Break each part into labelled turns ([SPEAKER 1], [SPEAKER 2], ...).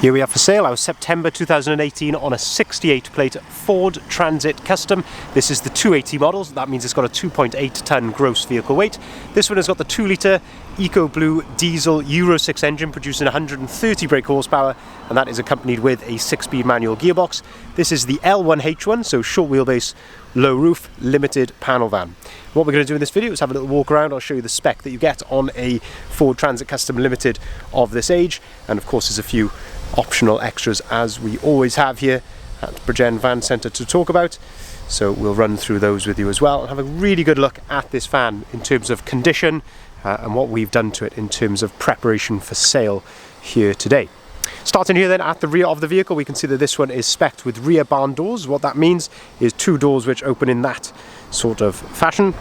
[SPEAKER 1] Here we have for sale our September 2018 on a 68 plate Ford Transit Custom. This is the 280 model, so that means it's got a 2.8 tonne gross vehicle weight. This one has got the 2 litre Eco Blue diesel Euro 6 engine producing 130 brake horsepower, and that is accompanied with a 6-speed manual gearbox. This is the L1H1, so short wheelbase, low roof, limited panel van. What we're going to do in this video is have a little walk around. I'll show you the spec that you get on a Ford Transit Custom Limited of this age, and of course there's a few optional extras as we always have here at Bridgend Van Centre to talk about, so we'll run through those with you as well and have a really good look at this van in terms of condition and what we've done to it in terms of preparation for sale here today. Starting here then at the rear of the vehicle, we can see that this one is spec'd with rear barn doors. What that means is 2 doors which open in that sort of fashion.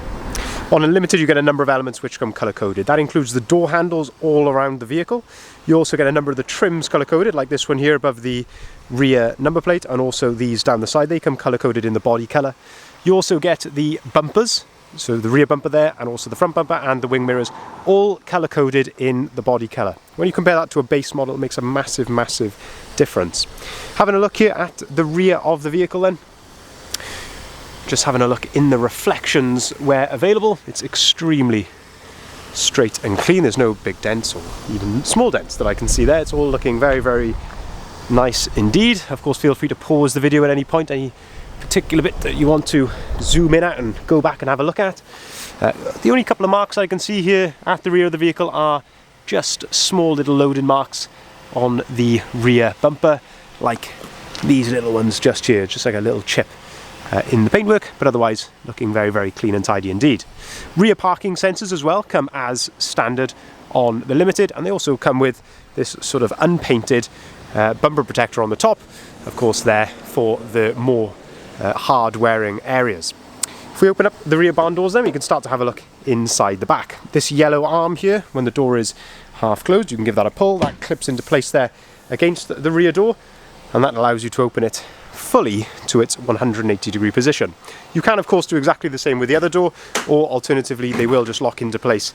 [SPEAKER 1] On a Limited you get a number of elements which come colour coded. That includes the door handles all around the vehicle. You also get a number of the trims colour coded, like this one here above the rear number plate, and also these down the side. They come colour coded in the body colour. You also get the bumpers, so the rear bumper there and also the front bumper and the wing mirrors, all colour coded in the body colour. When you compare that to a base model, it makes a massive difference. Having a look here at the rear of the vehicle then, just having a look in the reflections where available, it's extremely straight and clean. There's no big dents or even small dents that I can see there. It's all looking very nice indeed. Of course, feel free to pause the video at any point, any particular bit that you want to zoom in at and go back and have a look at. The only couple of marks I can see here at the rear of the vehicle are just small little loading marks on the rear bumper, like these little ones just here, just like a little chip in the paintwork, but otherwise looking very clean and tidy indeed. Rear parking sensors as well come as standard on the Limited, and they also come with this sort of unpainted bumper protector on the top, of course there for the more hard wearing areas. If we open up the rear barn doors then, we can start to have a look inside the back. This yellow arm here, when the door is half closed, you can give that a pull. That clips into place there against the rear door, and that allows you to open it fully to its 180-degree position. You can of course do exactly the same with the other door, or alternatively they will just lock into place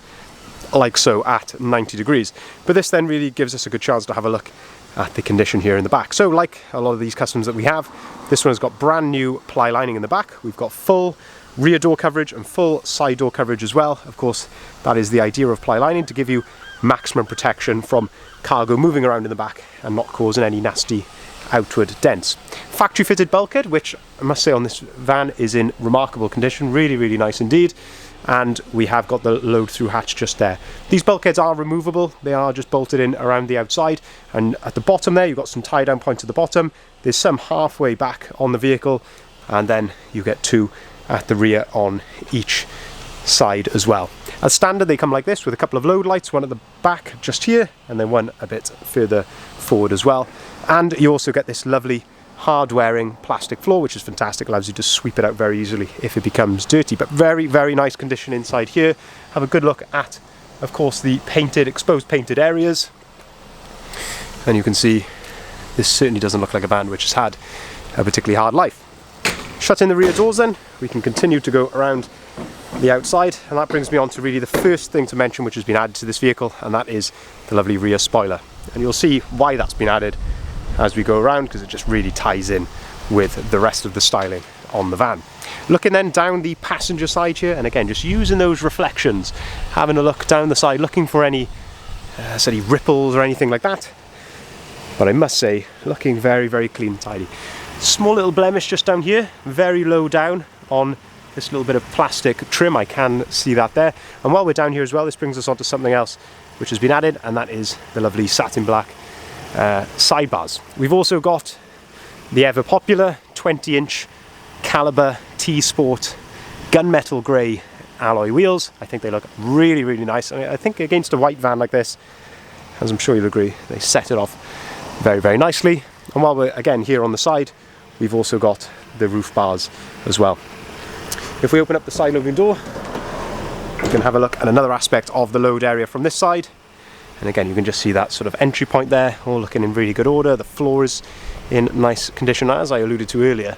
[SPEAKER 1] like so at 90 degrees. But this then really gives us a good chance to have a look at the condition here in the back. So like a lot of these customs that we have, this one has got brand new ply lining in the back. We've got full rear door coverage and full side door coverage as well. Of course, that is the idea of ply lining, to give you maximum protection from cargo moving around in the back and not causing any nasty outward dents. Factory fitted bulkhead, which I must say on this van is in remarkable condition, really nice indeed. And we have got the load through hatch just there. These bulkheads are removable, they are just bolted in around the outside, and at the bottom there you've got some tie down points at the bottom. There's some halfway back on the vehicle, and then you get 2 at the rear on each side as well. As standard they come like this with a couple of load lights, one at the back just here and then one a bit further forward as well. And you also get this lovely hard wearing plastic floor, which is fantastic, allows you to sweep it out very easily if it becomes dirty. But very nice condition inside here. Have a good look at, of course, the exposed painted areas, and you can see this certainly doesn't look like a van which has had a particularly hard life. Shutting the rear doors then, we can continue to go around the outside, and that brings me on to really the first thing to mention which has been added to this vehicle, and that is the lovely rear spoiler. And you'll see why that's been added as we go around, because it just really ties in with the rest of the styling on the van. Looking then down the passenger side here, and again just using those reflections, having a look down the side, looking for any ripples or anything like that. But I must say, looking very clean and tidy. Small little blemish just down here, very low down on this little bit of plastic trim, I can see that there. And while we're down here as well, this brings us on to something else which has been added, and that is the lovely satin black sidebars. We've also got the ever popular 20-inch caliber T-Sport gunmetal grey alloy wheels. I think they look really nice. I think against a white van like this, as I'm sure you'll agree, they set it off very nicely. And while we're again here on the side, we've also got the roof bars as well. If we open up the side loading door, we can have a look at another aspect of the load area from this side. And again, you can just see that sort of entry point there, all looking in really good order. The floor is in nice condition, as I alluded to earlier.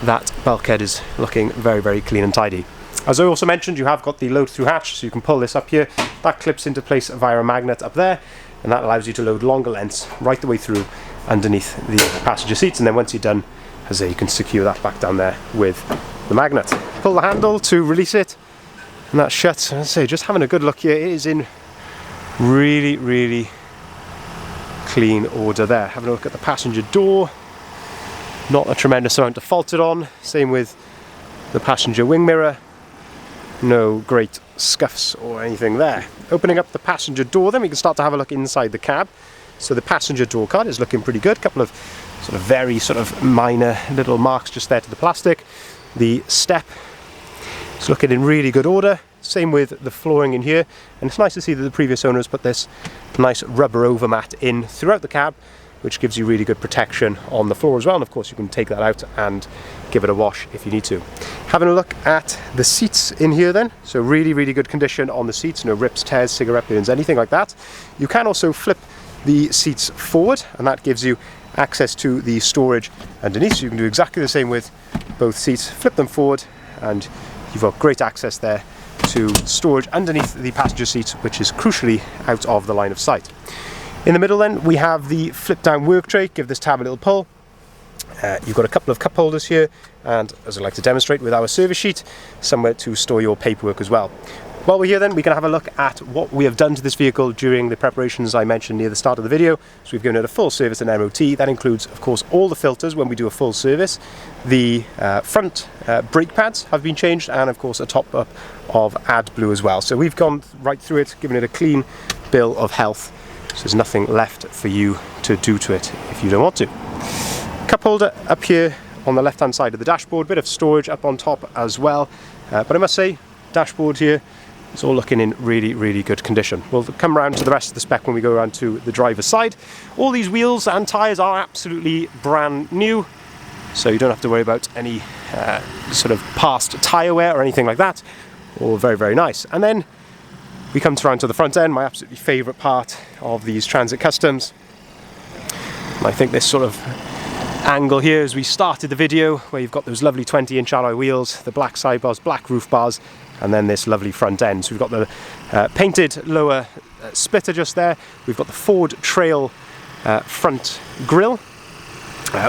[SPEAKER 1] That bulkhead is looking very clean and tidy. As I also mentioned, you have got the load through hatch, so you can pull this up here. That clips into place via a magnet up there. and that allows you to load longer lengths right the way through underneath the passenger seats, and then once you're done, as I say, you can secure that back down there with the magnet. Pull the handle to release it, and that shuts. As I say, just having a good look here, it is in really, really clean order there. Having a look at the passenger door, not a tremendous amount to fault it on. Same with the passenger wing mirror, no great scuffs or anything there. Opening up the passenger door, then we can start to have a look inside the cab. So the passenger door card is looking pretty good. A couple of very minor little marks just there to the plastic. The step is looking in really good order. Same with the flooring in here, and it's nice to see that the previous owners put this nice rubber overmat in throughout the cab, which gives you really good protection on the floor as well. And of course you can take that out and give it a wash if you need to. Having a look at the seats in here then, so really, really good condition on the seats, no rips, tears, cigarette burns, anything like that. You can also flip the seats forward, and that gives you access to the storage underneath, so you can do exactly the same with both seats. Flip them forward and you've got great access there to storage underneath the passenger seat, which is crucially out of the line of sight. In the middle then we have the flip down work tray. Give this tab a little pull. You've got a couple of cup holders here, and as I like to demonstrate with our service sheet, somewhere to store your paperwork as well. While we're here then, we can have a look at what we have done to this vehicle during the preparations I mentioned near the start of the video. So we've given it a full service and MOT. That includes, of course, all the filters when we do a full service. The front brake pads have been changed, and of course a top up of AdBlue as well. So we've gone right through it, given it a clean bill of health. So there's nothing left for you to do to it if you don't want to. Cup holder up here on the left hand side of the dashboard, bit of storage up on top as well. But I must say, dashboard here, it's all looking in really, really good condition. We'll come around to the rest of the spec when we go around to the driver's side. All these wheels and tyres are absolutely brand new, so you don't have to worry about any past tyre wear or anything like that. All very, very nice. And then we come around to the front end, my absolutely favourite part of these Transit Customs. And I think this sort of angle here as we started the video, where you've got those lovely 20-inch alloy wheels, the black sidebars, black roof bars, and then this lovely front end. So we've got the painted lower splitter just there. We've got the Ford Trail front grille,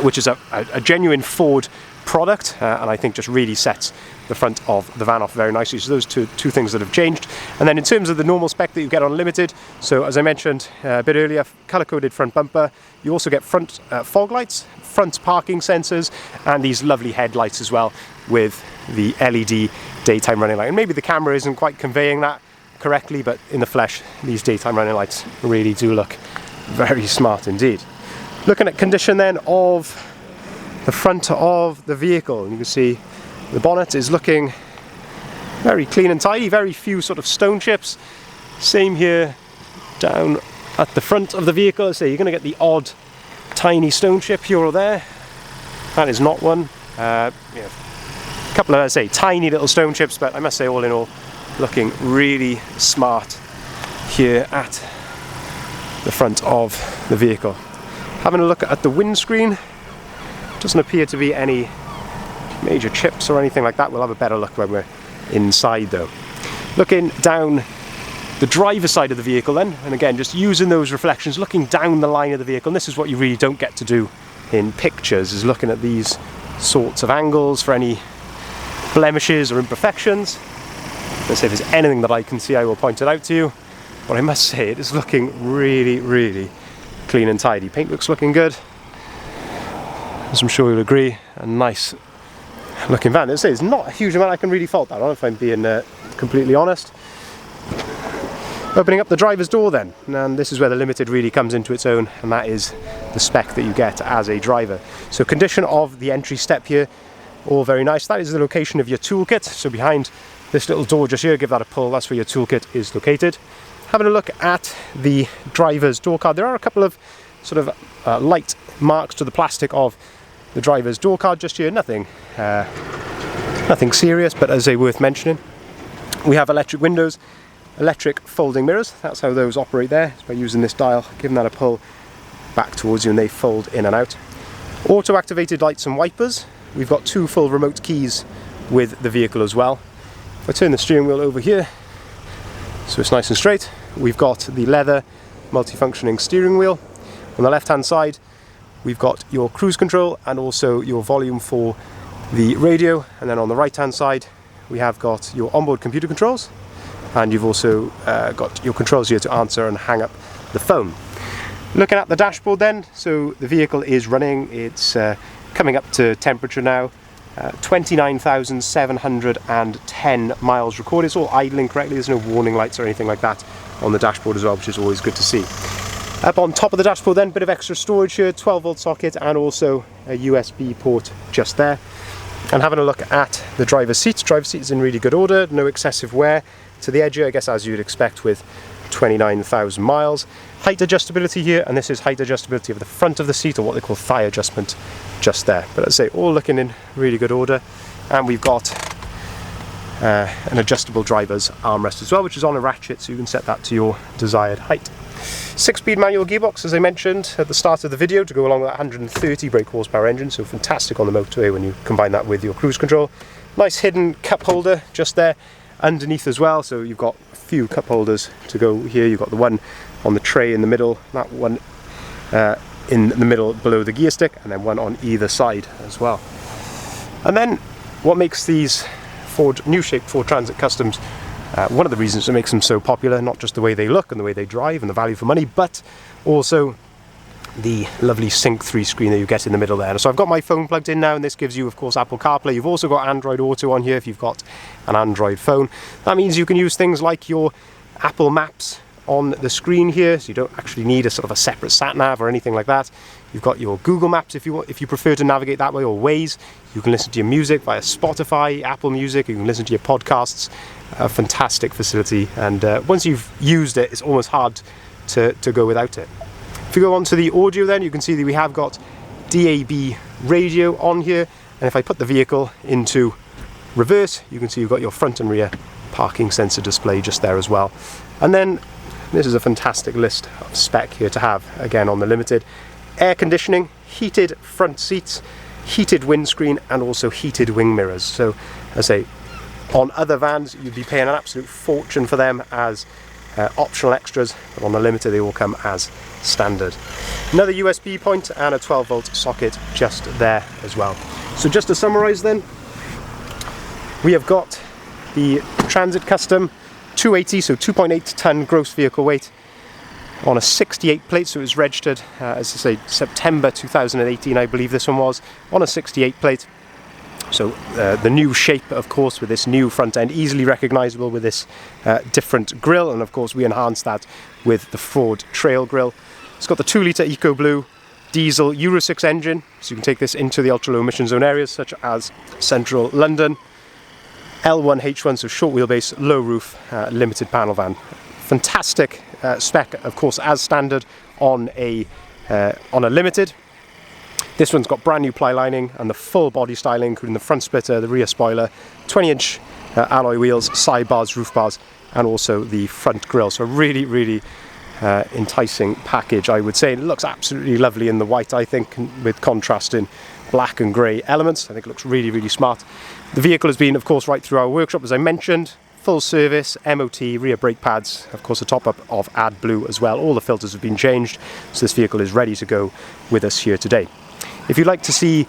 [SPEAKER 1] which is a genuine Ford product, and I think just really sets the front of the van off very nicely. So those two things that have changed. And then in terms of the normal spec that you get on Limited, so as I mentioned a bit earlier, colour-coded front bumper. You also get front fog lights, front parking sensors, and these lovely headlights as well with the LED daytime running light. And maybe the camera isn't quite conveying that correctly, but in the flesh, these daytime running lights really do look very smart indeed. Looking at condition then of the front of the vehicle, and you can see the bonnet is looking very clean and tidy, very few stone chips. Same here down at the front of the vehicle. I say you're going to get the odd tiny stone chip here or there. That is not one. A couple of, tiny little stone chips, but I must say all in all, looking really smart here at the front of the vehicle. Having a look at the windscreen, doesn't appear to be any major chips or anything like that. We'll have a better look when we're inside though. Looking down the driver's side of the vehicle then, and again just using those reflections, looking down the line of the vehicle, and this is what you really don't get to do in pictures, is looking at these sorts of angles for any blemishes or imperfections. Let's say if there's anything that I can see, I will point it out to you, but I must say it is looking really, really clean and tidy. Paint looks looking good, as I'm sure you'll agree. A nice looking van. Let's say it's not a huge amount I can really fault that on, if I'm being completely honest. Opening up the driver's door then, and this is where the Limited really comes into its own, and that is the spec that you get as a driver. So condition of the entry step here, all very nice. That is the location of your toolkit, so behind this little door just here, give that a pull, that's where your toolkit is located. Having a look at the driver's door card, there are a couple of light marks to the plastic of the driver's door card just here, nothing serious, but as they worth mentioning. We have electric windows, electric folding mirrors. That's how those operate there, it's by using this dial, giving that a pull back towards you, and they fold in and out. Auto activated lights and wipers. We've got 2 full remote keys with the vehicle as well. If I turn the steering wheel over here, so it's nice and straight, we've got the leather multifunctioning steering wheel. On the left hand side we've got your cruise control and also your volume for the radio, and then on the right hand side we have got your onboard computer controls, and you've also got your controls here to answer and hang up the phone. Looking at the dashboard then, so the vehicle is running, it's coming up to temperature now, 29,710 miles recorded. It's all idling correctly, there's no warning lights or anything like that on the dashboard as well, which is always good to see. Up on top of the dashboard then, bit of extra storage here, 12 volt socket and also a USB port just there. And having a look at the driver's seat. Driver's seat is in really good order, no excessive wear to the edge here, I guess as you'd expect with 29,000 miles. Height adjustability here, and this is height adjustability of the front of the seat, or what they call thigh adjustment, just there. But as I say, all looking in really good order. And we've got an adjustable driver's armrest as well, which is on a ratchet, so you can set that to your desired height. 6-speed manual gearbox, as I mentioned at the start of the video, to go along with that 130 brake horsepower engine, so fantastic on the motorway when you combine that with your cruise control. Nice hidden cup holder just there underneath as well, so you've got a few cup holders to go here. You've got the one on the tray in the middle, that one in the middle below the gear stick, and then one on either side as well. And then what makes these new shape Ford Transit Customs, one of the reasons that makes them so popular, not just the way they look and the way they drive and the value for money, but also the lovely Sync 3 screen that you get in the middle there. So I've got my phone plugged in now, and this gives you of course Apple CarPlay. You've also got Android Auto on here if you've got an Android phone. That means you can use things like your Apple Maps on the screen here, so you don't actually need a sort of a separate sat nav or anything like that. You've got your Google Maps if you prefer to navigate that way, or Waze. You can listen to your music via Spotify, Apple Music. You can listen to your podcasts. A fantastic facility, and once you've used it, it's almost hard to go without it. If you go on to the audio then, you can see that we have got DAB radio on here, and if I put the vehicle into reverse, you can see you've got your front and rear parking sensor display just there as well. And then this is a fantastic list of spec here to have, again on the Limited. Air conditioning, heated front seats, heated windscreen, and also heated wing mirrors. So as I say, on other vans you'd be paying an absolute fortune for them as optional extras, but on the Limited they all come as standard. Another USB point and a 12 volt socket just there as well. So just to summarise then, we have got the Transit Custom 280, so 2.8 tonne gross vehicle weight on a 68 plate, so it was registered as I say September 2018 I believe this one was, on a 68 plate. So the new shape of course with this new front end, easily recognisable with this different grille, and of course we enhanced that with the Ford Trail grille. It's got the 2 litre Eco Blue diesel Euro 6 engine, so you can take this into the ultra low emission zone areas such as central London. L1H1, so short wheelbase, low roof, limited panel van. Fantastic spec, of course, as standard on a Limited. This one's got brand new ply lining and the full body styling, including the front splitter, the rear spoiler, 20-inch alloy wheels, side bars, roof bars, and also the front grille. So a really, really enticing package, I would say. It looks absolutely lovely in the white, I think, with contrasting black and grey elements. I think it looks really, really smart. The vehicle has been, of course, right through our workshop, as I mentioned. Full service, MOT, rear brake pads, of course a top-up of AdBlue as well. All the filters have been changed, so this vehicle is ready to go with us here today. If you'd like to see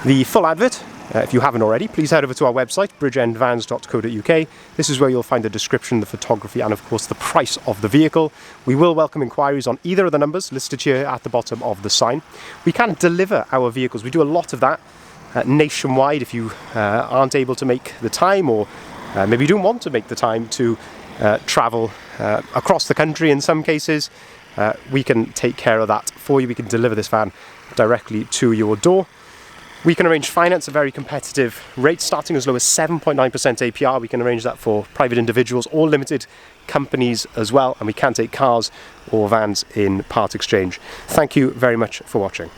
[SPEAKER 1] the full advert, if you haven't already, please head over to our website, bridgeendvans.co.uk. This is where you'll find the description, the photography, and of course the price of the vehicle. We will welcome inquiries on either of the numbers listed here at the bottom of the sign. We can deliver our vehicles. We do a lot of that nationwide. If you aren't able to make the time, or maybe you don't want to make the time to travel across the country in some cases, we can take care of that for you. We can deliver this van directly to your door. We can arrange finance at very competitive rates, starting as low as 7.9% APR. We can arrange that for private individuals or limited companies as well, and we can take cars or vans in part exchange. Thank you very much for watching.